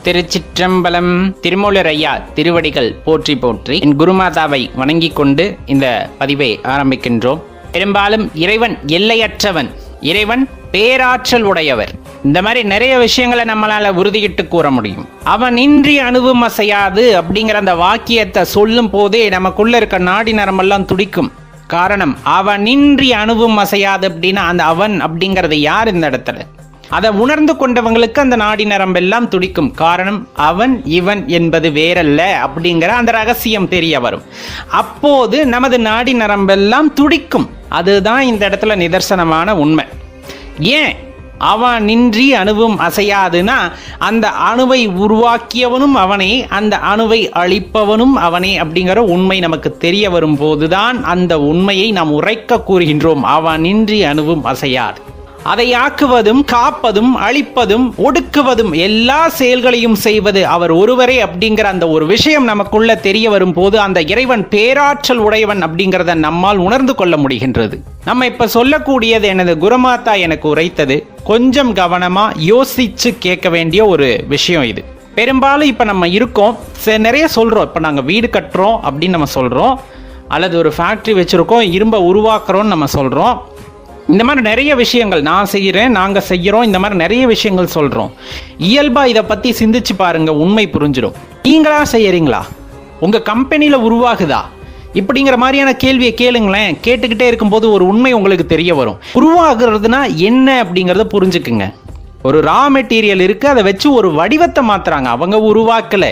திருச்சிற்றம்பலம். திருமூலர் ஐயா திருவடிகள் போற்றி போற்றி என் குருமாதாவை வணங்கிக் கொண்டு இந்த பதிவை ஆரம்பிக்கின்றோம். பெரும்பாலும் இறைவன் எல்லையற்றவன், இறைவன் பேராற்றல் உடையவர், இந்த மாதிரி நிறைய விஷயங்களை நம்மளால உறுதியிட்டு கூற முடியும். அவன் இன்றி அணுவும் அசையாது அப்படிங்கிற அந்த வாக்கியத்தை சொல்லும் போதே நமக்குள்ள இருக்க நாடி நரம்பெல்லாம் துடிக்கும். காரணம், அவனின்றி அணுவும் அசையாது அப்படின்னா அந்த அவன் அப்படிங்கிறது யார் இந்த இடத்துல? அதை உணர்ந்து கொண்டவங்களுக்கு அந்த நாடி நரம்பெல்லாம் துடிக்கும். காரணம், அவன் இவன் என்பது வேறல்ல அப்படிங்கிற அந்த ரகசியம் தெரிய வரும். அப்போது நமது நாடி நரம்பெல்லாம் துடிக்கும். அதுதான் இந்த இடத்துல நிதர்சனமான உண்மை. ஏன் அவனின்றி அணுவும் அசையாதுன்னா, அந்த அணுவை உருவாக்கியவனும் அவனே, அந்த அணுவை அழிப்பவனும் அவனே அப்படிங்கிற உண்மை நமக்கு தெரிய வரும் போதுதான் அந்த உண்மையை நாம் உரைக்க கூறுகின்றோம். அவனின்றி அணுவும் அசையாது. அதை ஆக்குவதும் காப்பதும் அழிப்பதும் ஒடுக்குவதும் எல்லா செயல்களையும் செய்வது அவர் ஒருவரே அப்படிங்கிற அந்த ஒரு விஷயம் நமக்குள்ள தெரிய வரும் போது அந்த இறைவன் பேராற்றல் உடையவன் அப்படிங்கிறத நம்மால் உணர்ந்து கொள்ள முடிகின்றது. நம்ம இப்ப சொல்லக்கூடியது எனது குருமாதா எனக்கு உரைத்தது. கொஞ்சம் கவனமா யோசிச்சு கேட்க வேண்டிய ஒரு விஷயம் இது. பெரும்பாலும் இப்ப நம்ம இருக்கோம், நிறைய சொல்றோம். இப்ப நாங்க வீடு கட்டுறோம் அப்படின்னு நம்ம சொல்றோம், அல்லது ஒரு ஃபேக்டரி வச்சிருக்கோம், இரும்பை உருவாக்குறோம்னு நம்ம சொல்றோம். இந்த மாதிரி நிறைய விஷயங்கள் நான் செய்கிறேன், நாங்கள் செய்கிறோம், இந்த மாதிரி நிறைய விஷயங்கள் சொல்கிறோம். இயல்பாக இதை பற்றி சிந்திச்சு பாருங்க, உண்மை புரிஞ்சிடும். நீங்களா செய்யறீங்களா? உங்கள் கம்பெனியில் உருவாகுதா? இப்படிங்கிற மாதிரியான கேள்வியை கேளுங்களேன். கேட்டுக்கிட்டே இருக்கும்போது ஒரு உண்மை உங்களுக்கு தெரிய வரும். உருவாகுறதுனா என்ன அப்படிங்கிறத புரிஞ்சுக்குங்க. ஒரு ரா மெட்டீரியல் இருக்குது, அதை வச்சு ஒரு வடிவத்தை மாற்றுறாங்க. அவங்க உருவாக்கலை.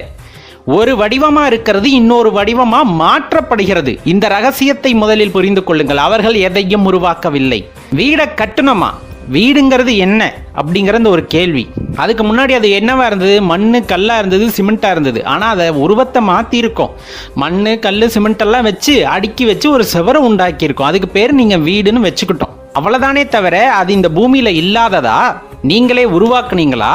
ஒரு வடிவமா இருக்கிறது இன்னொரு வடிவமா மாற்றப்படுகிறது. இந்த ரகசியத்தை முதலில் புரிந்து கொள்ளுங்கள். அவர்கள் எதையும் உருவாக்கவில்லை. வீடை கட்டணுமா? வீடுங்கிறது என்ன அப்படிங்கிறது ஒரு கேள்வி. அதுக்கு முன்னாடி அது என்னவா இருந்தது? மண்ணு கல்லா இருந்தது, சிமெண்டா இருந்தது. ஆனா அதை உருவத்தை மாத்தி இருக்கோம். மண்ணு கல்லு சிமெண்ட் எல்லாம் வச்சு அடுக்கி வச்சு ஒரு செவரை உண்டாக்கி இருக்கோம். அதுக்கு பேர் நீங்க வீடுன்னு வச்சுக்கிட்டோம். அவ்வளவுதானே தவிர அது இந்த பூமியில இல்லாததா? நீங்களே உருவாக்குனீங்களா?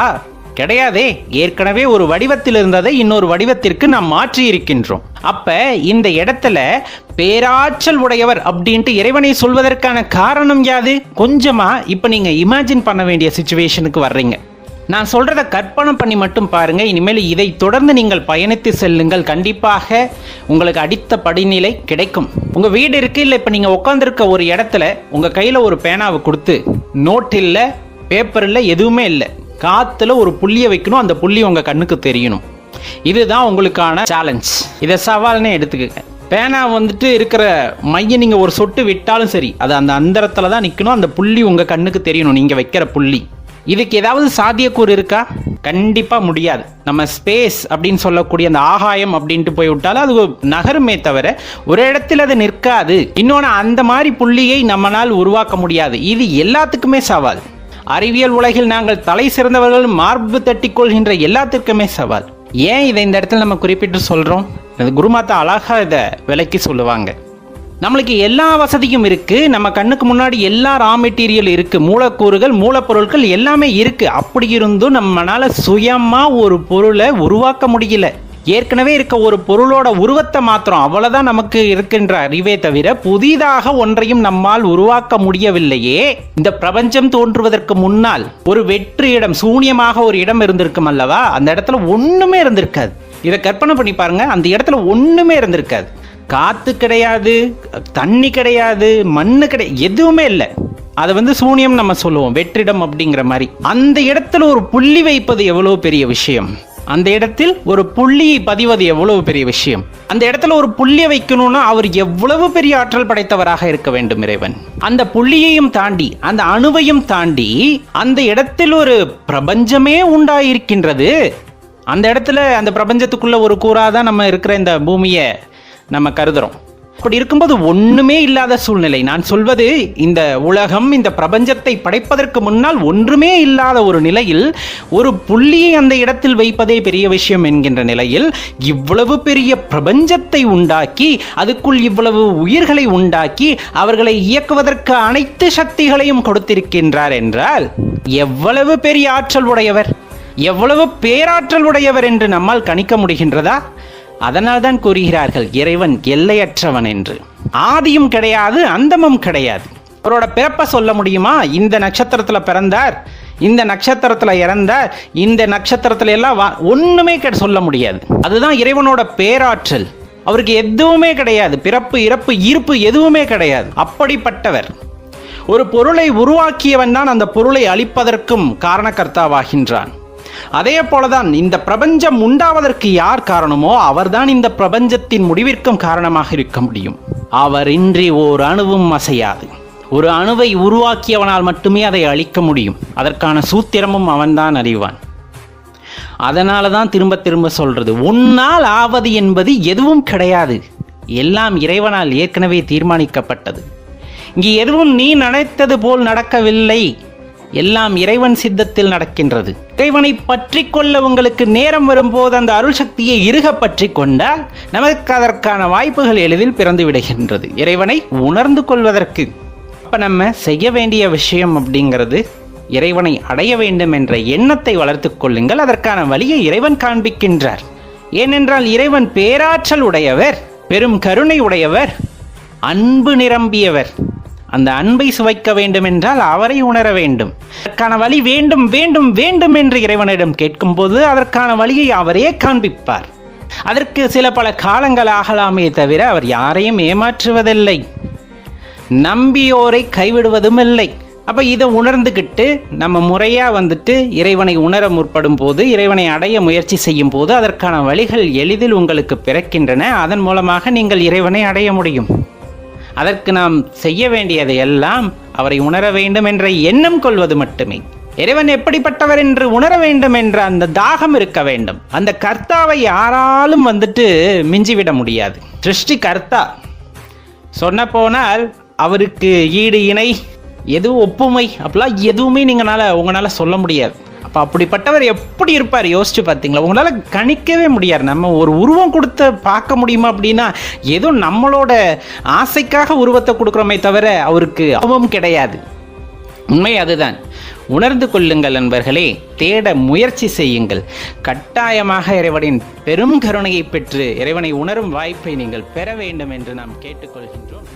கிடையாதே. ஏற்கனவே ஒரு வடிவத்தில் இருந்ததை இன்னொரு வடிவத்திற்கு நாம் மாற்றி இருக்கின்றோம். அப்ப இந்த இடத்துல பேராற்றல் உடையவர் அப்படின்ட்டு இறைவனை சொல்வதற்கான காரணம் யாது? கொஞ்சமா இப்ப நீங்க இமேஜின் பண்ண வேண்டிய சிச்சுவேஷனுக்கு வர்றீங்க. நான் சொல்றதை கற்பனை பண்ணி மட்டும் பாருங்க. இனிமேல் இதை தொடர்ந்து நீங்கள் பயணித்து செல்லுங்கள். கண்டிப்பாக உங்களுக்கு அடித்த படிநிலை கிடைக்கும். உங்க வீடு இருக்கு இல்ல, இப்ப நீங்க உட்கார்ந்துருக்க ஒரு இடத்துல உங்க கையில ஒரு பேனாவை கொடுத்து, நோட் இல்ல, பேப்பர் இல்ல, எதுவுமே இல்லை, காத்துல ஒரு புள்ளியை வைக்கணும். அந்த புள்ளி உங்க கண்ணுக்கு தெரியணும். இதுதான் உங்களுக்கான சேலஞ்ச். இதை சவால்னே எடுத்துக்கங்க. பேனா இருக்கிற மையம் நீங்க ஒரு சொட்டு விட்டாலும் சரி, அது அந்த அந்தரத்துல தான் நிக்கணும். அந்த புள்ளி உங்க கண்ணுக்கு தெரியணும், நீங்க வைக்கிற புள்ளி. இதுக்கு ஏதாவது சாத்தியக்கூறு இருக்கா? கண்டிப்பா முடியாது. நம்ம ஸ்பேஸ் அப்படின்னு சொல்லக்கூடிய அந்த ஆகாயம் அப்படின்ட்டு போய் விட்டாலும் அது நகருமே தவிர ஒரு இடத்துல அது நிற்காது. இன்னொன்னு, அந்த மாதிரி புள்ளியை நம்மளால் உருவாக்க முடியாது. இது எல்லாத்துக்குமே சவால். அறிவியல் உலகில் நாங்கள் தலை சிறந்தவர்கள் மார்பு தட்டி கொள்கின்ற எல்லாத்திற்குமே சவால். ஏன் இதை இந்த இடத்துல நம்ம குறிப்பிட்டு சொல்றோம்? குருமாதா அழகா இதை விளக்கி சொல்லுவாங்க. நம்மளுக்கு எல்லா வசதியும் இருக்கு, நம்ம கண்ணுக்கு முன்னாடி எல்லா ரா மெட்டீரியல் இருக்கு, மூலக்கூறுகள் மூலப்பொருட்கள் எல்லாமே இருக்கு. அப்படி இருந்தும் நம்மளால சுயமா ஒரு பொருளை உருவாக்க முடியல. ஏற்கனவே இருக்க ஒரு பொருளோட உருவத்தை மாத்திரம், அவ்வளவுதான் நமக்கு இருக்கின்ற அறிவே தவிர புதிதாக ஒன்றையும் நம்மால் உருவாக்க முடியவில்லையே. இந்த பிரபஞ்சம் தோன்றுவதற்கு முன்னால் ஒரு வெற்று இடம், சூன்யமாக ஒரு இடம் இருந்திருக்கும் அல்லவா? அந்த இடத்துல ஒண்ணுமே இருந்திருக்காது. இதை கற்பனை பண்ணி பாருங்க. அந்த இடத்துல ஒண்ணுமே இருந்திருக்காது. காத்து கிடையாது, தண்ணி கிடையாது, மண்ணு கிடையாது, எதுவுமே இல்லை. அதை சூன்யம் நம்ம சொல்லுவோம், வெற்றிடம் அப்படிங்கிற மாதிரி. அந்த இடத்துல ஒரு புள்ளி வைப்பது எவ்வளவு பெரிய விஷயம். அந்த இடத்தில் ஒரு புள்ளியை பதிவது எவ்வளவு பெரிய விஷயம். அந்த இடத்துல ஒரு புள்ளியை வைக்கணும்னா அவர் எவ்வளவு பெரிய ஆற்றல் படைத்தவராக இருக்க வேண்டும் இறைவன். அந்த புள்ளியையும் தாண்டி, அந்த அணுவையும் தாண்டி அந்த இடத்தில் ஒரு பிரபஞ்சமே உண்டாயிருக்கின்றது. அந்த இடத்துல அந்த பிரபஞ்சத்துக்குள்ள ஒரு கூறாதான் நம்ம இருக்கிற இந்த பூமியை நம்ம கருதுறோம். அப்படி இருக்கும்போது ஒண்ணுமே இல்லாத சூழ்நிலை. நான் சொல்வது, இந்த உலகம் இந்த பிரபஞ்சத்தை படைப்பதற்கு முன்னால் ஒன்றுமே இல்லாத ஒரு நிலையில் ஒரு புள்ளியை அந்த இடத்தில் வைப்பதே பெரிய விஷயம் என்கின்ற நிலையில் இவ்வளவு பெரிய பிரபஞ்சத்தை உண்டாக்கி அதுக்குள் இவ்வளவு உயிர்களை உண்டாக்கி அவர்களை இயக்குவதற்கு அனைத்து சக்திகளையும் கொடுத்திருக்கின்றார் என்றால் எவ்வளவு பெரிய ஆற்றல் உடையவர், எவ்வளவு பேராற்றல் உடையவர் என்று நம்மால் கணிக்க முடிகின்றதா? அதனால் தான் கூறுகிறார்கள் இறைவன் எல்லையற்றவன் என்று. ஆதியும் கிடையாது, அந்தமும் கிடையாது. அவரோட பிறப்பை சொல்ல முடியுமா? இந்த நட்சத்திரத்தில் பிறந்தார், இந்த நட்சத்திரத்தில் இறந்தால் இந்த நட்சத்திரத்துல எல்லாம் ஒன்றுமே சொல்ல முடியாது. அதுதான் இறைவனோட பேராற்றல். அவருக்கு எதுவுமே கிடையாது, பிறப்பு இறப்பு ஈர்ப்பு எதுவுமே கிடையாது. அப்படிப்பட்டவர். ஒரு பொருளை உருவாக்கியவன் தான் அந்த பொருளை அழிப்பதற்கும் காரணகர்த்தாவாகின்றான். அதே போலதான் இந்த பிரபஞ்சம் உண்டாவதற்கு யார் காரணமோ அவர்தான் இந்த பிரபஞ்சத்தின் முடிவிற்கும் காரணமாக இருக்க முடியும். அவர் இன்றி ஓர் அணுவும் அசையாது. ஒரு அணுவை உருவாக்கியவனால் மட்டுமே அதை அழிக்க முடியும். அதற்கான சூத்திரமும் அவன்தான் அறிவான். அதனால தான் திரும்ப திரும்ப சொல்றது, உன்னால் ஆவது என்பது எதுவும் கிடையாது, எல்லாம் இறைவனால் ஏற்கனவே தீர்மானிக்கப்பட்டது. இங்கு எதுவும் நீ நினைத்தது போல் நடக்கவில்லை, எல்லாம் இறைவன் சித்தத்தில் நடக்கின்றது. இறைவனை பற்றி கொள்ள உங்களுக்கு நேரம் வரும்போது அந்த அருள் சக்தியை இறுக பற்றி கொண்டால் நமக்கு அதற்கான வாய்ப்புகள் எளிதில் பிறந்து விடுகின்றது, இறைவனை உணர்ந்து கொள்வதற்கு. அப்போ நம்ம செய்ய வேண்டிய விஷயம் அப்படிங்கிறது, இறைவனை அடைய வேண்டும் என்ற எண்ணத்தை வளர்த்து கொள்ளுங்கள். அதற்கான வழியை இறைவன் காண்பிக்கின்றார். ஏனென்றால் இறைவன் பேராற்றல் உடையவர், பெரும் கருணை உடையவர், அன்பு நிரம்பியவர். அந்த அன்பை சுவைக்க வேண்டும் என்றால் அவரை உணர வேண்டும். அதற்கான வழி வேண்டும் வேண்டும் வேண்டும் என்று இறைவனிடம் கேட்கும்போது அதற்கான வழியை அவரே காண்பிப்பார். அதற்கு சில பல காலங்கள் ஆகலாமே தவிர அவர் யாரையும் ஏமாற்றுவதில்லை, நம்பியோரை கைவிடுவதும் இல்லை. அப்போ இதை உணர்ந்துக்கிட்டு நம்ம முறையாக இறைவனை உணர முற்படும் போது, இறைவனை அடைய முயற்சி செய்யும் போது அதற்கான வழிகள் எளிதில் உங்களுக்கு பிறக்கின்றன. அதன் மூலமாக நீங்கள் இறைவனை அடைய முடியும். அதற்கு நாம் செய்ய வேண்டியதை எல்லாம் அவரை உணர வேண்டும் என்ற எண்ணம் கொள்வது மட்டுமே. இறைவன் எப்படிப்பட்டவர் என்று உணர வேண்டும் என்ற அந்த தாகம் இருக்க வேண்டும். அந்த கர்த்தாவை யாராலும் மிஞ்சிவிட முடியாது. சிருஷ்டி கர்த்தா சொன்ன போனால் அவருக்கு ஈடு இணை எது ஒப்புமை அப்படிலாம் எதுவுமே உங்களால் சொல்ல முடியாது. அப்போ அப்படிப்பட்டவர் எப்படி இருப்பார் யோசிச்சு பார்த்தீங்களா? உங்களால் கணிக்கவே முடியாது. நம்ம ஒரு உருவம் கொடுத்து பார்க்க முடியுமா அப்படின்னா ஏதோ நம்மளோட ஆசைக்காக உருவத்தை கொடுக்குறோமே தவிர அவருக்கு அவமும் கிடையாது. உண்மை அதுதான். உணர்ந்து கொள்ளுங்கள் நண்பர்களே, தேட முயற்சி செய்யுங்கள். கட்டாயமாக இறைவனின் பெரும் கருணையை பெற்று இறைவனை உணரும் வாய்ப்பை நீங்கள் பெற வேண்டும் என்று நாம் கேட்டுக்கொள்கின்றோம்.